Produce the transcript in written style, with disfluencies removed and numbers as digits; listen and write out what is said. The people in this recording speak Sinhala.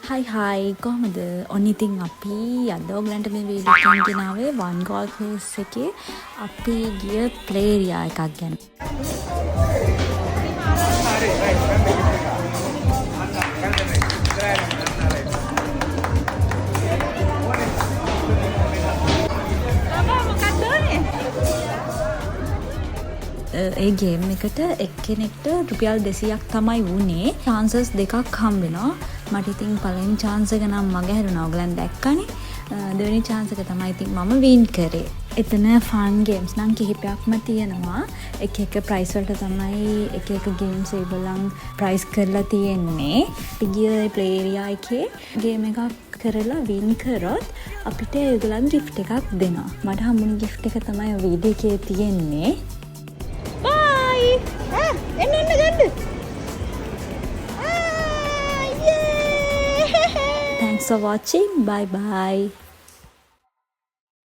හයි කොහමද? ඔන්න ඉතින් අපි අද ඔයගලන්ට මේ වීඩියෝ එකෙන් ගෙනාවේ වන් ගෝල් ක්විස් එකේ අපි ගිය ප්ලේ ඒරියා එකක් ගැන. ඒ ගේම් එකට එක්කෙනෙක්ට රුපියල් 200ක් තමයි වුණේ. චාන්සස් දෙකක් හම්බ වෙනවා. මට ඉතින් පළවෙනි chance එක නම් මගේ හැරුණා. ඔයගලන් දැක්කනේ. දෙවෙනි chance එක තමයි ඉතින් මම win කරේ. එතන fun games නම් කිහිපයක්ම තියෙනවා. එක එක price වලට තමයි එක එක games ඒගොල්ලන් price කරලා තියෙන්නේ. ගිය play area එකේ game එකක් කරලා win කරොත් අපිට ඒගොල්ලන් gift එකක් දෙනවා. මට හම්බුනේ gift එක තමයි වීඩියෝ එකේ තියෙන්නේ. එන්න ගන්න. Thanks for watching. Bye bye.